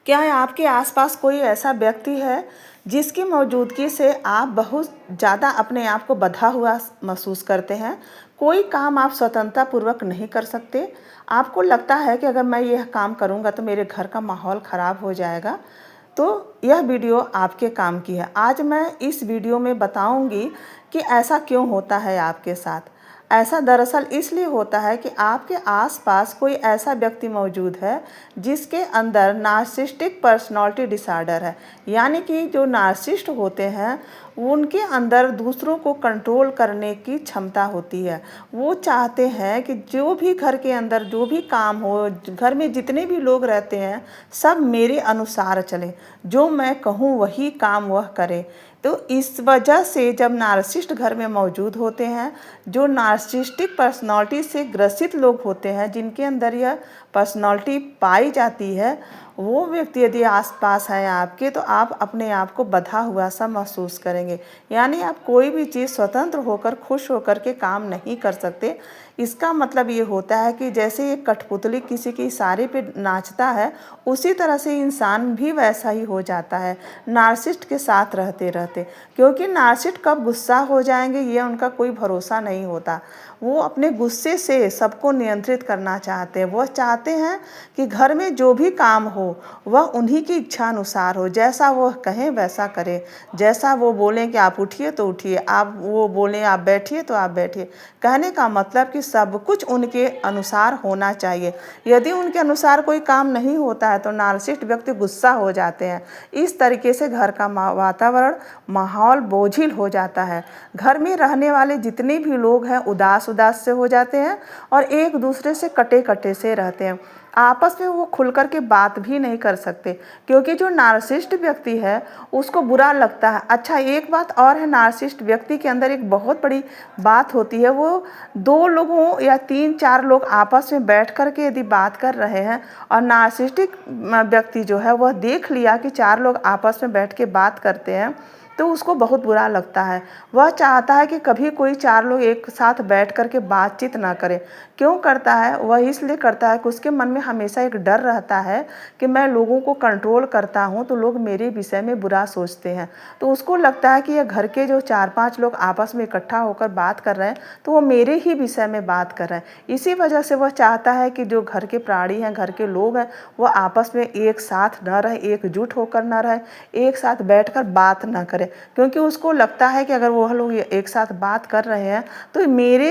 क्या आपके आसपास कोई ऐसा व्यक्ति है जिसकी मौजूदगी से आप बहुत ज़्यादा अपने आप को बँधा हुआ महसूस करते हैं? कोई काम आप स्वतंत्रतापूर्वक नहीं कर सकते? आपको लगता है कि अगर मैं यह काम करूँगा तो मेरे घर का माहौल ख़राब हो जाएगा? तो यह वीडियो आपके काम की है। आज मैं इस वीडियो में बताऊँगी कि ऐसा क्यों होता है आपके साथ। ऐसा दरअसल इसलिए होता है कि आपके आसपास कोई ऐसा व्यक्ति मौजूद है जिसके अंदर नार्सिसिस्टिक पर्सनालिटी डिसऑर्डर है। यानी कि जो नार्सिसिस्ट होते हैं उनके अंदर दूसरों को कंट्रोल करने की क्षमता होती है। वो चाहते हैं कि जो भी घर के अंदर जो भी काम हो, घर में जितने भी लोग रहते हैं सब मेरे अनुसार चले, जो मैं कहूँ वही काम वह करे। तो इस वजह से जब नार्सिसिस्ट घर में मौजूद होते हैं, जो नार्सिसिस्टिक पर्सनालिटी से ग्रसित लोग होते हैं, जिनके अंदर यह पर्सनालिटी पाई जाती है, वो व्यक्ति यदि आसपास हैं आपके तो आप अपने आप को बँधा हुआ सा महसूस करेंगे। यानी आप कोई भी चीज़ स्वतंत्र होकर खुश होकर के काम नहीं कर सकते। इसका मतलब ये होता है कि जैसे एक कठपुतली किसी के इशारे पे नाचता है, उसी तरह से इंसान भी वैसा ही हो जाता है नार्सिसिस्ट के साथ रहते रहते। क्योंकि नार्सिसिस्ट कब गुस्सा हो जाएंगे ये उनका कोई भरोसा नहीं होता। वो अपने गुस्से से सबको नियंत्रित करना चाहते हैं। वह चाहते हैं कि घर में जो भी काम हो वह उन्हीं की इच्छा अनुसार हो, जैसा वह कहें वैसा करें। जैसा वो बोलें कि आप उठिए तो उठिए, आप वो बोलें आप बैठिए तो आप बैठिए। कहने का मतलब कि सब कुछ उनके अनुसार होना चाहिए। यदि उनके अनुसार कोई काम नहीं होता है तो नार्सिसिस्ट व्यक्ति गुस्सा हो जाते हैं। इस तरीके से घर का वातावरण माहौल बोझिल हो जाता है। घर में रहने वाले जितने भी लोग हैं उदास उदास से हो जाते हैं और एक दूसरे से कटे कटे से रहते हैं। आपस में वो खुल कर के बात भी नहीं कर सकते, क्योंकि जो नार्सिसिस्ट व्यक्ति है उसको बुरा लगता है। अच्छा, एक बात और है, नार्सिसिस्ट व्यक्ति के अंदर एक बहुत बड़ी बात होती है। वो दो लोगों या तीन चार लोग आपस में बैठ कर के यदि बात कर रहे हैं और नार्सिसिस्टिक व्यक्ति जो है वह देख लिया कि चार लोग आपस में बैठ के बात करते हैं तो उसको बहुत बुरा लगता है। वह चाहता है कि कभी कोई चार लोग एक साथ बैठ कर के बातचीत ना करें। क्यों करता है? वह इसलिए करता है कि उसके मन में हमेशा एक डर रहता है कि मैं लोगों को कंट्रोल करता हूँ तो लोग मेरे विषय में बुरा सोचते हैं। तो उसको लगता है कि यह घर के जो चार पांच लोग आपस में इकट्ठा होकर बात कर रहे हैं तो वो मेरे ही विषय में बात कर रहे हैं। इसी वजह से वह चाहता है कि जो घर के प्राणी हैं, घर के लोग हैं, वह आपस में एक साथ न रहे, एकजुट होकर न रहे, एक साथ बैठकर बात न करें। क्योंकि उसको लगता है कि अगर वह लोग एक साथ बात कर रहे हैं तो मेरे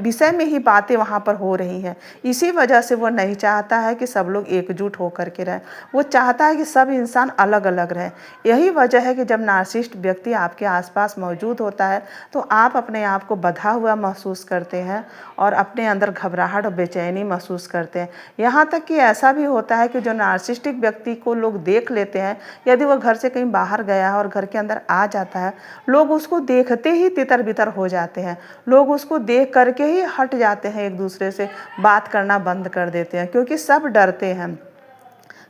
विषय में ही बातें वहाँ पर हो रही हैं। इसी वजह से वो नहीं चाहता है कि सब लोग एकजुट होकर के रहें। वो चाहता है कि सब इंसान अलग अलग रहें। यही वजह है कि जब नार्सिसिस्ट व्यक्ति आपके आसपास मौजूद होता है तो आप अपने आप को बँधा हुआ महसूस करते हैं और अपने अंदर घबराहट और बेचैनी महसूस करते हैं। यहाँ तक कि ऐसा भी होता है कि जो नार्सिसिस्टिक व्यक्ति को लोग देख लेते हैं, यदि वह घर से कहीं बाहर गया है और घर के अंदर आ जाता है, लोग उसको देखते ही तितर-बितर हो जाते हैं। लोग उसको देख करके ही हट जाते हैं, एक दूसरे से बात करना बंद कर देते हैं, क्योंकि सब डरते हैं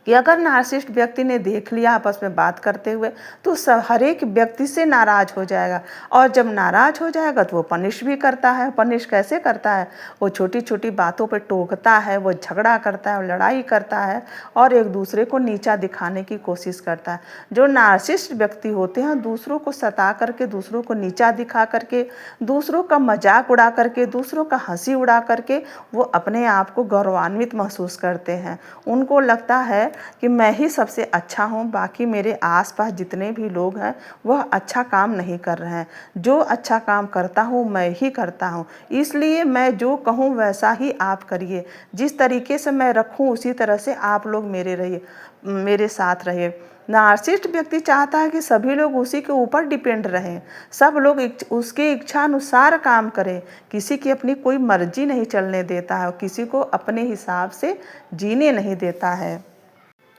कि अगर नार्सिसिस्ट व्यक्ति ने देख लिया आपस में बात करते हुए तो हर एक व्यक्ति से नाराज हो जाएगा। और जब नाराज हो जाएगा तो वो पनिश भी करता है। पनिश कैसे करता है? वो छोटी छोटी बातों पे टोकता है, वो झगड़ा करता है, लड़ाई करता है और एक दूसरे को नीचा दिखाने की कोशिश करता है। जो नार्सिसिस्ट व्यक्ति होते हैं दूसरों को सता करके, दूसरों को नीचा दिखा करके, दूसरों का मजाक उड़ा करके, दूसरों का हंसी उड़ा करके वो अपने आप को गौरवान्वित महसूस करते हैं। उनको लगता है कि मैं ही सबसे अच्छा हूँ, बाकी मेरे आसपास जितने भी लोग हैं वह अच्छा काम नहीं कर रहे हैं। जो अच्छा काम करता हूँ मैं ही करता हूँ, इसलिए मैं जो कहूँ वैसा ही आप करिए। जिस तरीके से मैं रखूँ उसी तरह से आप लोग मेरे साथ रहिए। नार्सिसिस्ट व्यक्ति चाहता है कि सभी लोग उसी के ऊपर डिपेंड रहें, सब लोग उसके इच्छा अनुसार काम करें। किसी की अपनी कोई मर्जी नहीं चलने देता है और किसी को अपने हिसाब से जीने नहीं देता है।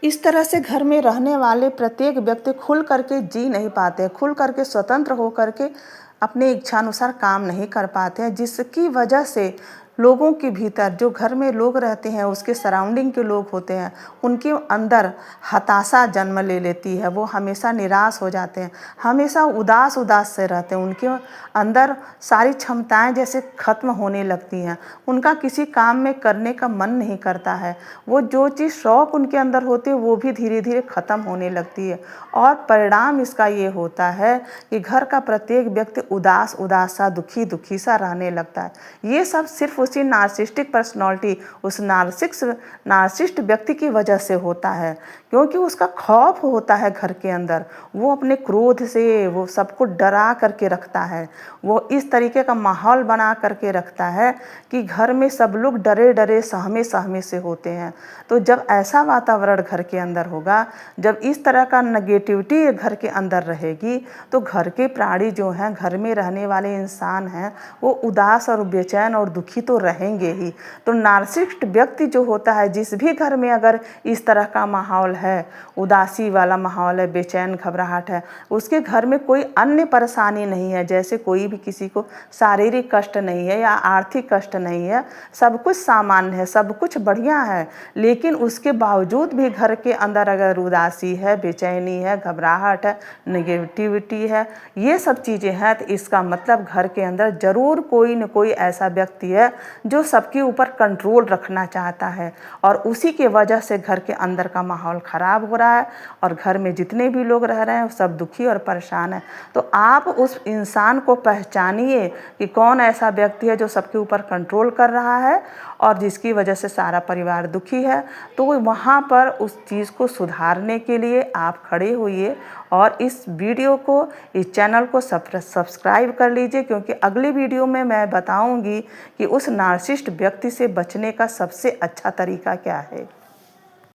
इस तरह से घर में रहने वाले प्रत्येक व्यक्ति खुल करके जी नहीं पाते, खुल करके स्वतंत्र हो करके अपने इच्छानुसार काम नहीं कर पाते हैं, जिसकी वजह से लोगों के भीतर, जो घर में लोग रहते हैं, उसके सराउंडिंग के लोग होते हैं, उनके अंदर हताशा जन्म ले लेती है। वो हमेशा निराश हो जाते हैं, हमेशा उदास उदास से रहते हैं। उनके अंदर सारी क्षमताएं जैसे खत्म होने लगती हैं। उनका किसी काम में करने का मन नहीं करता है। वो जो चीज़ शौक उनके अंदर होती है वो भी धीरे धीरे ख़त्म होने लगती है। और परिणाम इसका ये होता है कि घर का प्रत्येक व्यक्ति उदास उदास सा, दुखी दुखी सा रहने लगता है। ये सब सिर्फ उसी नार्सिसिस्टिक पर्सनालिटी, उस नार्सिसिस्ट व्यक्ति की वजह से होता है, क्योंकि उसका खौफ होता है घर के अंदर। वो अपने क्रोध से वो सबको डरा करके रखता है। वो इस तरीके का माहौल बना करके रखता है कि घर में सब लोग डरे डरे सहमे सहमे से होते हैं। तो जब ऐसा वातावरण घर के अंदर होगा, जब इस तरह का नेगेटिविटी घर के अंदर रहेगी, तो घर के प्राणी जो हैं, घर में रहने वाले इंसान हैं, वो उदास और बेचैन और दुखी तो रहेंगे ही। तो नार्सिसिस्ट व्यक्ति जो होता है, जिस भी घर में अगर इस तरह का माहौल है, उदासी वाला माहौल है, बेचैन घबराहट है, उसके घर में कोई अन्य परेशानी नहीं है, जैसे कोई भी किसी को शारीरिक कष्ट नहीं है या आर्थिक कष्ट नहीं है, सब कुछ सामान्य है, सब कुछ बढ़िया है, लेकिन उसके बावजूद भी घर के अंदर अगर उदासी है, बेचैनी है, घबराहट है, नेगेटिविटी है, ये सब चीज़ें हैं, तो इसका मतलब घर के अंदर ज़रूर कोई न कोई ऐसा व्यक्ति है जो सबके ऊपर कंट्रोल रखना चाहता है, और उसी के वजह से घर के अंदर का माहौल ख़राब हो रहा है और घर में जितने भी लोग रह रहे हैं सब दुखी और परेशान हैं। तो आप उस इंसान को पहचानिए कि कौन ऐसा व्यक्ति है जो सबके ऊपर कंट्रोल कर रहा है और जिसकी वजह से सारा परिवार दुखी है। तो वहाँ पर उस चीज़ को सुधारने के लिए आप खड़े होइए और इस वीडियो को, इस चैनल को सब्सक्राइब कर लीजिए, क्योंकि अगली वीडियो में मैं बताऊंगी कि उस नार्सिसिस्ट व्यक्ति से बचने का सबसे अच्छा तरीका क्या है।